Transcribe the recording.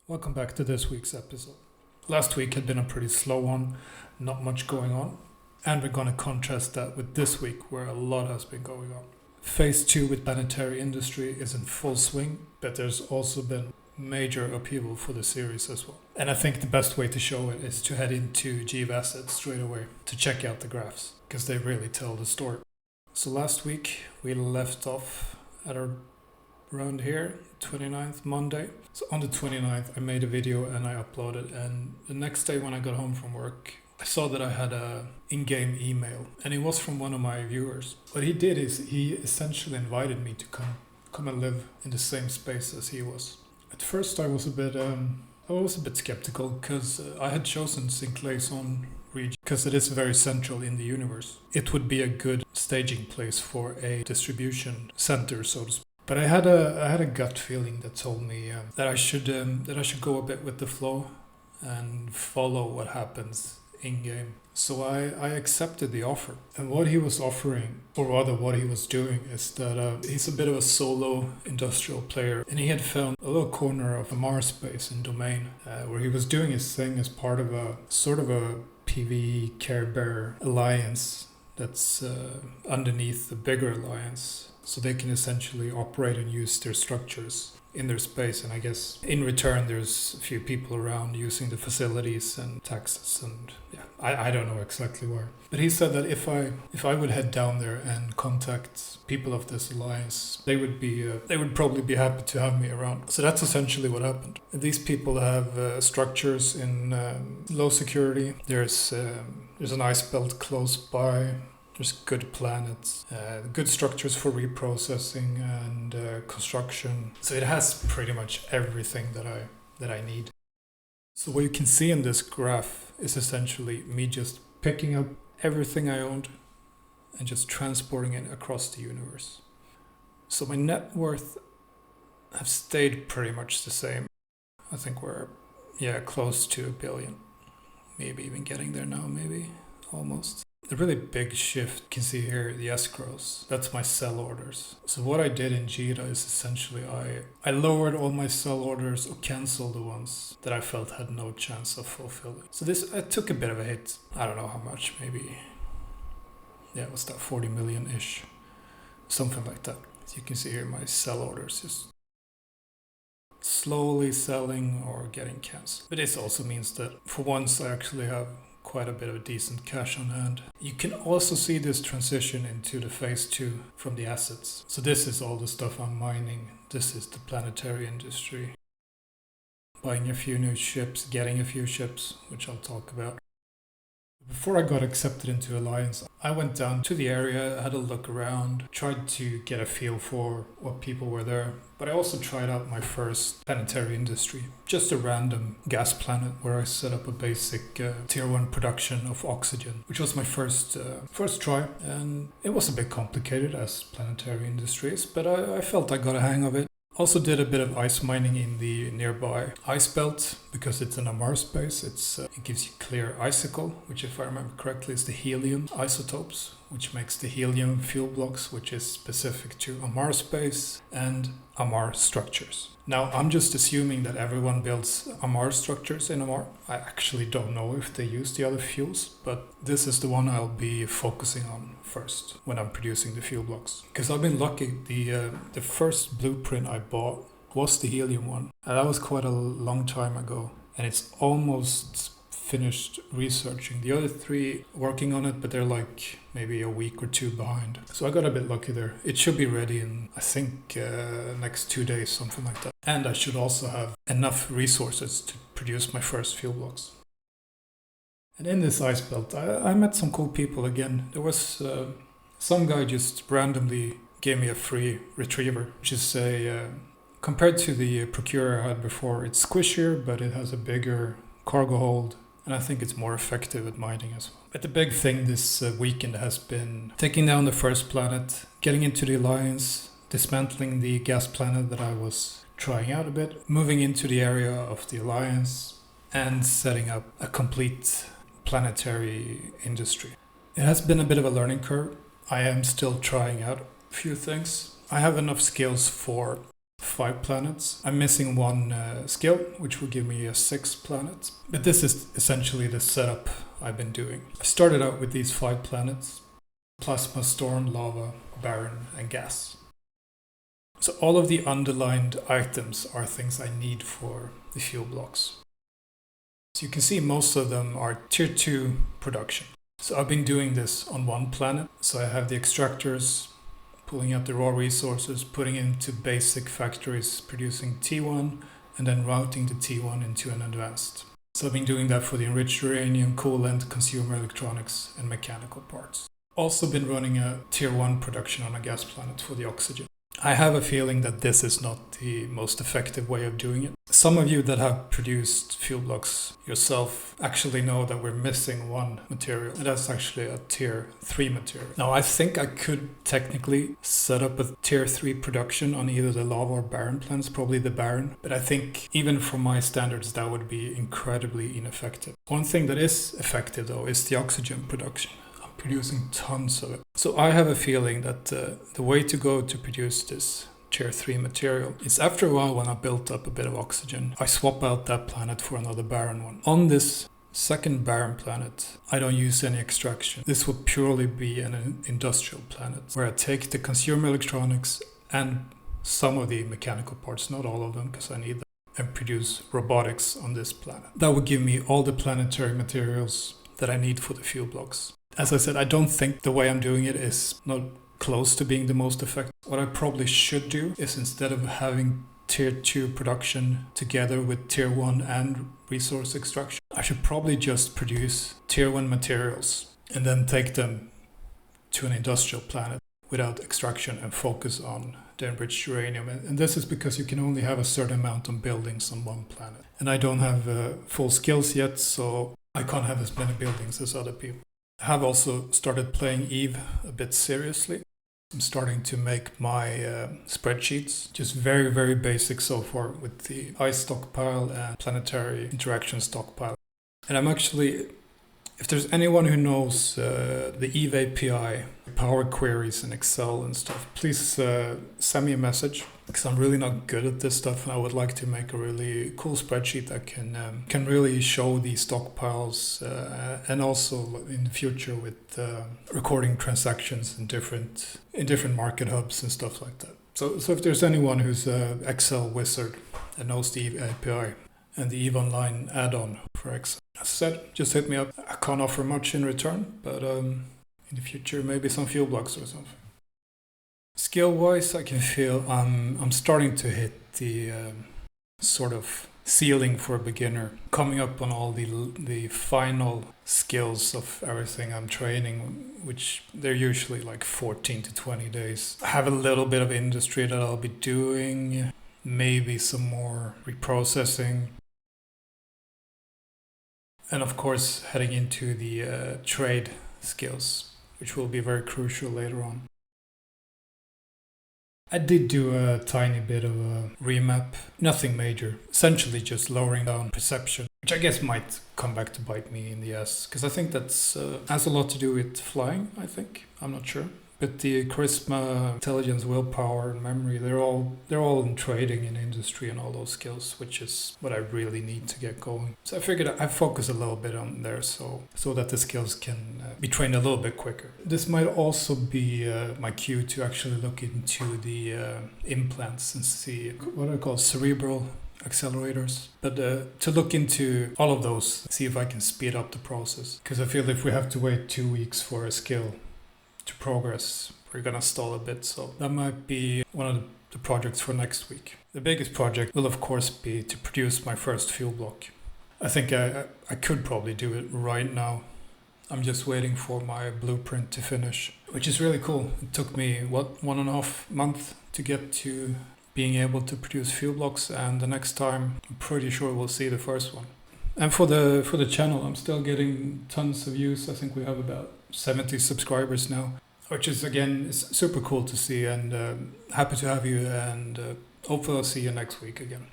Welcome back to this week's episode. Last week had been a pretty slow one, not much going on, and we're going to contrast that with this week where a lot has been going on. Phase 2 with Planetary Industry is in full swing, but there's also been major upheaval for the series as well. And I think the best way to show it is to head into GV Assets straight away to check out the graphs, because they really tell the story. So last week we left off at around here, 29th, Monday. So on the 29th, I made a video and I uploaded. And the next day when I got home from work, I saw that I had a in-game email. And it was from one of my viewers. What he did is he essentially invited me to come and live in the same space as he was. At first, I was a bit skeptical because I had chosen Sinclair's own region because it is very central in the universe. It would be a good staging place for a distribution center, so to speak. But I had a gut feeling that told me that I should go a bit with the flow and follow what happens in game. So I accepted the offer. And what he was offering, or rather what he was doing, is that he's a bit of a solo industrial player, and he had found a little corner of Amarr space in Domain where he was doing his thing as part of a sort of a PvE Care Bear alliance that's underneath the bigger alliance. So they can essentially operate and use their structures in their space. And I guess in return, there's a few people around using the facilities and taxes. And yeah, I don't know exactly where. But he said that if I would head down there and contact people of this alliance, they would probably be happy to have me around. So that's essentially what happened. These people have structures in low security. There's an ice belt close by. There's good planets, good structures for reprocessing and construction. So it has pretty much everything that I need. So what you can see in this graph is essentially me just picking up everything I owned and just transporting it across the universe. So my net worth have stayed pretty much the same. I think we're close to $1 billion. Maybe even getting there now, maybe almost. The really big shift, you can see here, the escrows. That's my sell orders. So what I did in Jita is essentially I lowered all my sell orders or canceled the ones that I felt had no chance of fulfilling. So I took a bit of a hit. I don't know how much, maybe, it was that 40 million-ish, something like that. So you can see here my sell orders just slowly selling or getting canceled. But this also means that for once I actually have quite a bit of decent cash on hand. You can also see this transition into the phase 2 from the assets. So this is all the stuff I'm mining. This is the planetary industry. Buying a few new ships, getting a few ships, which I'll talk about. Before I got accepted into Alliance, I went down to the area, had a look around, tried to get a feel for what people were there. But I also tried out my first planetary industry, just a random gas planet where I set up a basic tier 1 production of oxygen, which was my first try. And it was a bit complicated as planetary industry is, but I felt I got a hang of it. Also did a bit of ice mining in the nearby ice belt because it's an Amarr space. It gives you clear icicle, which if I remember correctly is the helium isotopes, which makes the helium fuel blocks, which is specific to Amarr space and Amarr structures. Now, I'm just assuming that everyone builds Amarr structures in Amarr. I actually don't know if they use the other fuels, but this is the one I'll be focusing on first when I'm producing the fuel blocks. Because I've been lucky, the first blueprint I bought was the helium one. And that was quite a long time ago. And it's almost finished researching. The other 3 working on it, but they're like maybe a week or 2 behind. So I got a bit lucky there. It should be ready in, I think, next 2 days, something like that. And I should also have enough resources to produce my first fuel blocks. And in this ice belt, I met some cool people again. There was some guy just randomly gave me a free retriever, which is compared to the procurer I had before, it's squishier, but it has a bigger cargo hold. And I think it's more effective at mining as well. But the big thing this weekend has been taking down the first planet, getting into the alliance, dismantling the gas planet that I was trying out a bit, moving into the area of the alliance, and setting up a complete planetary industry. It has been a bit of a learning curve. I am still trying out a few things. I have enough skills for 5 planets. I'm missing one skill, which will give me 6 planets. But this is essentially the setup I've been doing. I started out with these 5 planets: plasma, storm, lava, barren, and gas. So all of the underlined items are things I need for the fuel blocks. So you can see most of them are tier 2 production. So I've been doing this on one planet. So I have the extractors, pulling out the raw resources, putting into basic factories, producing T1, and then routing the T1 into an advanced. So I've been doing that for the enriched uranium, coolant, consumer electronics, and mechanical parts. Also been running a tier 1 production on a gas planet for the oxygen. I have a feeling that this is not the most effective way of doing it. Some of you that have produced fuel blocks yourself actually know that we're missing one material, and that's actually a tier 3 material. Now, I think I could technically set up a tier 3 production on either the lava or barren planets, probably the barren, but I think even for my standards that would be incredibly ineffective. One thing that is effective though is the oxygen production. Producing tons of it. So I have a feeling that the way to go to produce this tier 3 material is after a while, when I built up a bit of oxygen, I swap out that planet for another barren one. On this second barren planet, I don't use any extraction. This will purely be an industrial planet where I take the consumer electronics and some of the mechanical parts, not all of them because I need them, and produce robotics on this planet. That would give me all the planetary materials that I need for the fuel blocks. As I said, I don't think the way I'm doing it is not close to being the most effective. What I probably should do is, instead of having tier 2 production together with tier 1 and resource extraction, I should probably just produce tier 1 materials and then take them to an industrial planet without extraction and focus on the enriched uranium. And this is because you can only have a certain amount of buildings on one planet. And I don't have full skills yet, so I can't have as many buildings as other people. I have also started playing EVE a bit seriously. I'm starting to make my spreadsheets, just very, very basic so far, with the ice stockpile and planetary interaction stockpile. And I'm actually, if there's anyone who knows the EVE API, Power Queries in Excel and stuff, please send me a message, because I'm really not good at this stuff, and I would like to make a really cool spreadsheet that can really show the stockpiles and also in the future with recording transactions in different market hubs and stuff like that. So if there's anyone who's an Excel wizard and knows the EVE API and the EVE Online add-on for Excel, as I said, just hit me up. I can't offer much in return, but in the future, maybe some fuel blocks or something. Skill-wise, I can feel I'm starting to hit the sort of ceiling for a beginner, coming up on all the final skills of everything I'm training, which they're usually like 14 to 20 days. I have a little bit of industry that I'll be doing, maybe some more reprocessing. And of course, heading into the trade skills, which will be very crucial later on. I did do a tiny bit of a remap, nothing major, essentially just lowering down perception, which I guess might come back to bite me in the ass, because I think that's has a lot to do with flying, I think. I'm not sure. But the charisma, intelligence, willpower, and memory, they're all in trading and industry and all those skills, which is what I really need to get going. So I figured I'd focus a little bit on there so that the skills can be trained a little bit quicker. This might also be my cue to actually look into the implants and see what I call cerebral accelerators, but to look into all of those, see if I can speed up the process. Because I feel if we have to wait 2 weeks for a skill to progress, we're gonna stall a bit. So that might be one of the projects for next week. The biggest project will of course be to produce my first fuel block. I think I could probably do it right now. I'm just waiting for my blueprint to finish, which is really cool. It took me 1.5 months to get to being able to produce fuel blocks, and the next time I'm pretty sure we'll see the first one. And for the channel, I'm still getting tons of views. I think we have about 70 subscribers now, which is, again, it's super cool to see, and happy to have you, and hopefully I'll see you next week again.